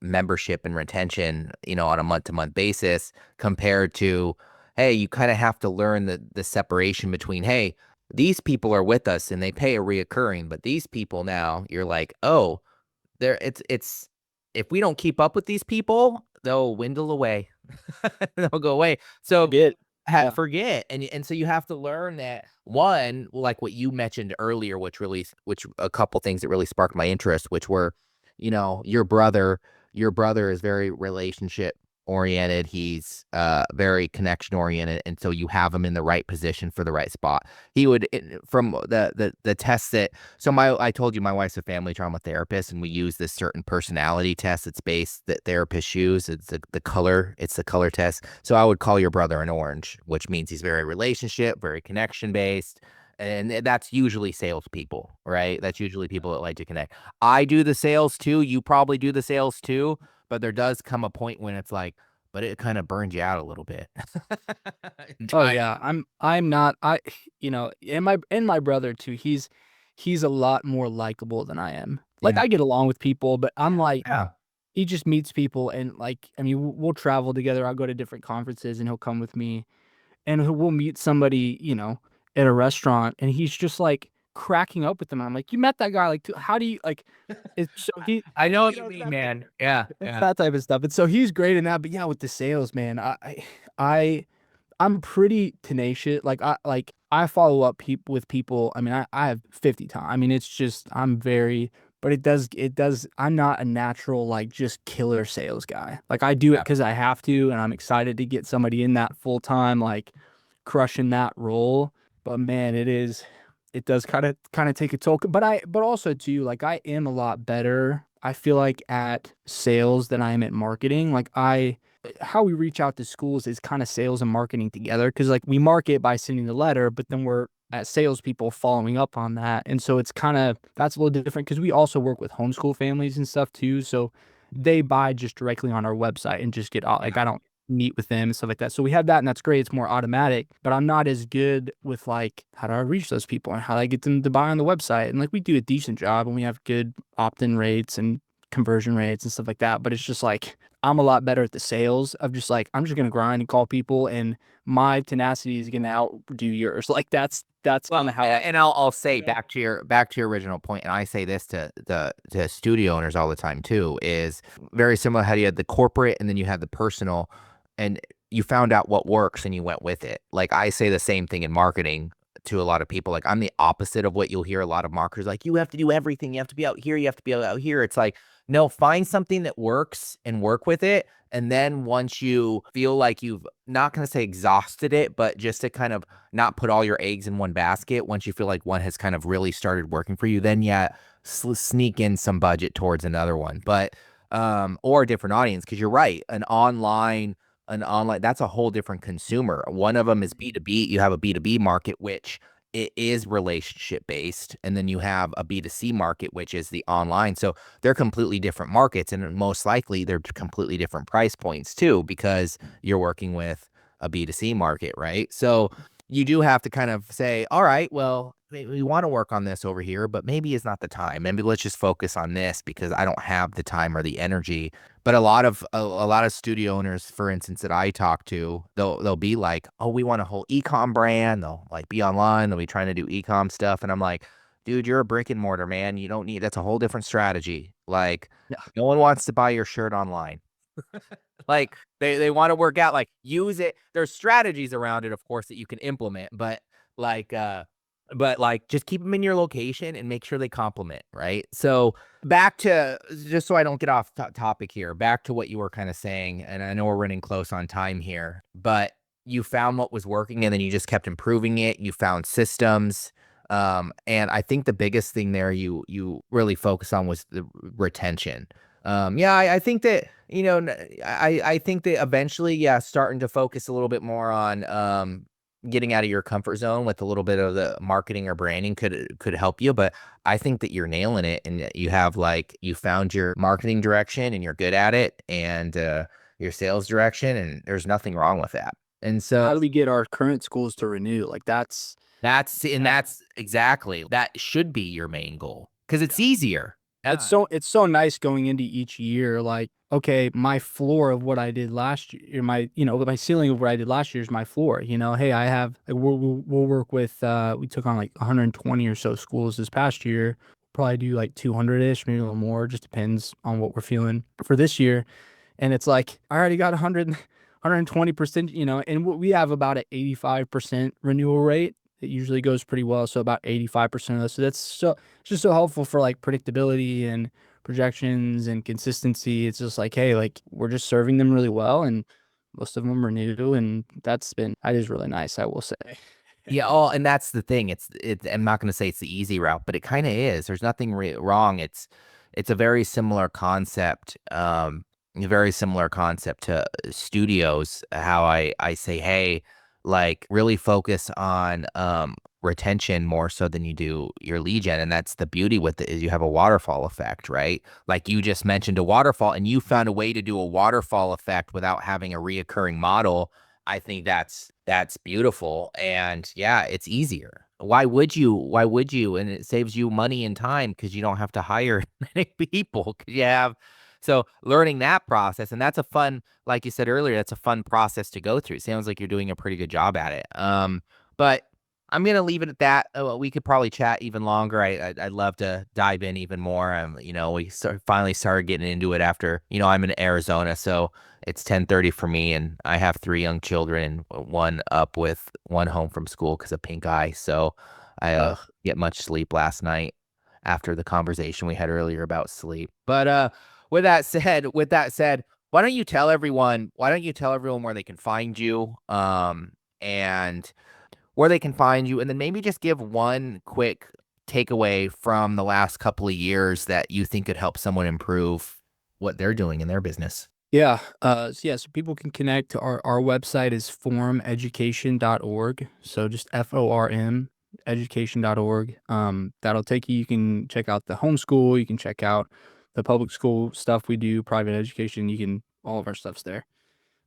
membership and retention, on a month-to-month basis, compared to, hey, you kind of have to learn the separation between, hey, these people are with us and they pay a reoccurring, but these people now, you're like, oh, it's if we don't keep up with these people, they'll dwindle away. They'll go away. So
forget. Yeah.
forget, and so you have to learn that, one, like what you mentioned earlier, which a couple things that really sparked my interest, which were, your brother is very relationship oriented. He's very connection oriented, and so you have him in the right position for the right spot. He would, from the tests that, so I told you my wife's a family trauma therapist, and we use this certain personality test that therapists use. It's the color test. So I would call your brother an orange, which means he's very relationship, very connection based. And that's usually salespeople, right? That's usually people that like to connect. I do the sales too. You probably do the sales too, but there does come a point when it's like, but it kind of burns you out a little bit.
Oh
Try.
yeah, I'm not I and my brother too. He's a lot more likable than I am. Like,
Yeah.
I get along with people, but I'm like,
Yeah.
he just meets people, and like, I mean, we'll travel together. I'll go to different conferences and he'll come with me, and we'll meet somebody, at a restaurant, and he's just like cracking up with them. I'm like, you met that guy? Like, how do you like? It's so he,
I know what you
it's
mean,
that,
man. Yeah.
it's
Yeah.
that type of stuff. And so he's great in that. But yeah, with the sales, man, I I'm pretty tenacious. I follow up with people. I mean, I have 50 times. I mean, it's just but it does. I'm not a natural like just killer sales guy. Like, I do it
Yeah.
because I have to, and I'm excited to get somebody in that full time, like crushing that role. But man, it does kind of take a toll. But also too, like, I am a lot better, I feel like, at sales than I am at marketing. How we reach out to schools is kind of sales and marketing together, because like we market by sending the letter, but then we're as salespeople following up on that. And so that's a little different, because we also work with homeschool families and stuff too. So they buy just directly on our website and just get out. Like,
Yeah.
I don't meet with them and stuff like that. So we have that, and that's great. It's more automatic, but I'm not as good with like, how do I reach those people and how do I get them to buy on the website? And like, we do a decent job, and we have good opt-in rates and conversion rates and stuff like that. But it's just like, I'm a lot better at the sales of just like, I'm just gonna grind and call people, and my tenacity is gonna outdo yours. Like, that's kind
Well,
of how
and I'll say,
Yeah.
back to your original point, and I say this to studio owners all the time too, is very similar how you had the corporate and then you had the personal, and you found out what works and you went with it. Like I say the same thing in marketing to a lot of people. Like I'm the opposite of what you'll hear a lot of marketers like, you have to do everything. You have to be out here. You have to be out here. It's like, no, find something that works and work with it. And then once you feel like you've not going to say exhausted it, but just to kind of not put all your eggs in one basket, once you feel like one has kind of really started working for you, then yeah, sneak in some budget towards another one. But or a different audience, because you're right, an online, that's a whole different consumer. One of them is B2B. You have a B2B market, which it is relationship based, and then you have a B2C market, which is the online. So they're completely different markets, and most likely they're completely different price points too, because you're working with a B2C market, right? So you do have to kind of say, all right, well, we want to work on this over here, but maybe it's not the time. Maybe let's just focus on this because I don't have the time or the energy. But a lot of studio owners, for instance, that I talk to, they'll be like, oh, we want a whole e-com brand. They'll like be online. They'll be trying to do e-com stuff, and I'm like, dude, you're a brick and mortar man. You don't need. That's a whole different strategy. Like,
Yeah.
no one wants to buy your shirt online. Like they want to work out, like use it. There's strategies around it, of course, that you can implement, like but just keep them in your location and make sure they complement, right? So back to, just so I don't get off topic here, back to what you were kind of saying, and I know we're running close on time here, but you found what was working and then you just kept improving it. You found systems. And I think the biggest thing there you really focus on was the retention. Yeah, I think that, I think that eventually, yeah, starting to focus a little bit more on getting out of your comfort zone with a little bit of the marketing or branding could help you. But I think that you're nailing it, and that you found your marketing direction and you're good at it, and your sales direction, and there's nothing wrong with that. And so
How do we get our current schools to renew? Like
that's exactly, that should be your main goal because it's easier.
it's so nice going into each year. Like, okay, my floor of what I did last year, my ceiling of what I did last year is my floor. Hey, I have like, we'll work with we took on like 120 or so schools this past year. Probably do like 200-ish, maybe a little more. Just depends on what we're feeling for this year. And it's like I already got 120%, and we have about an 85% renewal rate. It usually goes pretty well, so about 85% of those. So it's just so helpful for like predictability and projections and consistency. It's just like, hey, like we're just serving them really well, and most of them renew, and that is really nice, I will say.
Yeah, oh, and that's the thing. I'm not going to say it's the easy route, but it kind of is. There's nothing wrong. It's a very similar concept. A very similar concept to studios. How I say, hey, like really focus on retention more so than you do your lead gen, and that's the beauty with it, is you have a waterfall effect, right? Like you just mentioned a waterfall, and you found a way to do a waterfall effect without having a reoccurring model. I think that's beautiful. And yeah, it's easier. Why would you? Why would you? And it saves you money and time because you don't have to hire many people. 'Cause you have, so learning that process, and that's a fun, like you said earlier, that's a fun process to go through. Sounds like you're doing a pretty good job at it. But I'm gonna leave it at that. We could probably chat even longer. I'd love to dive in even more. We finally started getting into it after, I'm in Arizona, so it's 10:30 for me, and I have 3 young children, and one home from school because of pink eye. So I
Ugh.
get much sleep last night after the conversation we had earlier about sleep. But with that said, why don't you tell everyone where they can find you, and where they can find you, and then maybe just give one quick takeaway from the last couple of years that you think could help someone improve what they're doing in their business.
Yeah. So people can connect to our website is formeducation.org. So just FORM education.org. That'll take you. You can check out the homeschool. You can check out the public school stuff we do, private education. All of our stuff's there.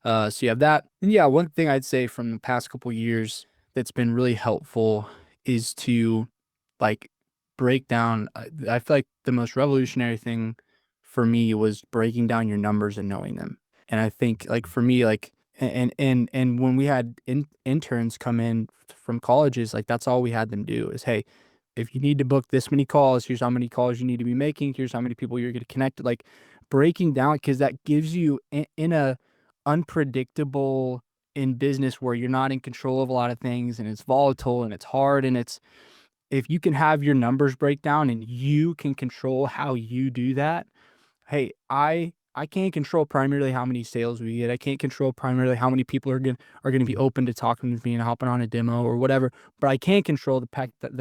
So you have that. And yeah, one thing I'd say from the past couple years that's been really helpful is to like break down. I feel like the most revolutionary thing for me was breaking down your numbers and knowing them. And I think like for me, like and when we had interns come in from colleges, like that's all we had them do is, hey, if you need to book this many calls, here's how many calls you need to be making. Here's how many people you're going to connect. Like breaking down, because that gives you in a unpredictable in business where you're not in control of a lot of things and it's volatile and it's hard and it's if you can have your numbers break down and you can control how you do that, hey, I can't control primarily how many sales we get. I can't control primarily how many people are gonna be open to talking with me and hopping on a demo or whatever. But I can control the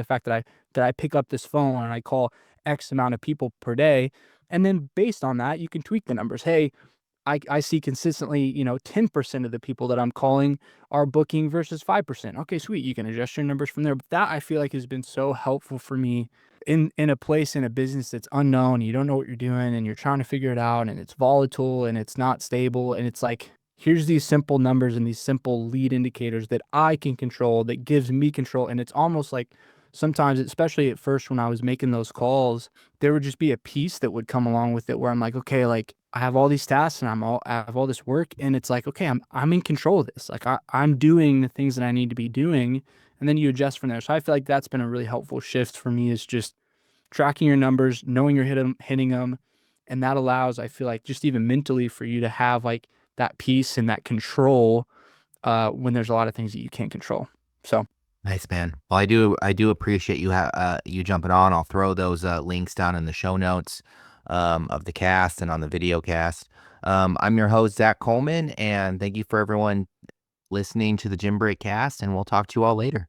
fact that I pick up this phone and I call X amount of people per day. And then based on that, you can tweak the numbers. Hey, I see consistently, 10% of the people that I'm calling are booking versus 5%. Okay, sweet. You can adjust your numbers from there. But that I feel like has been so helpful for me in a place in a business that's unknown. You don't know what you're doing and you're trying to figure it out and it's volatile and it's not stable. And it's like, here's these simple numbers and these simple lead indicators that I can control that gives me control. And it's almost like sometimes, especially at first when I was making those calls, there would just be a piece that would come along with it where I'm like, okay, like I have all these tasks and I have all this work and it's like, okay, I'm in control of this. Like I'm doing the things that I need to be doing. And then you adjust from there. So I feel like that's been a really helpful shift for me is just tracking your numbers, knowing you're hitting them. And that allows, I feel like just even mentally for you to have like that peace and that control when there's a lot of things that you can't control. So
Nice, man. Well, I do appreciate you jumping on. I'll throw those links down in the show notes of the cast and on the video cast. I'm your host, Zach Coleman, and thank you for everyone listening to the Gym Break Cast, and we'll talk to you all later.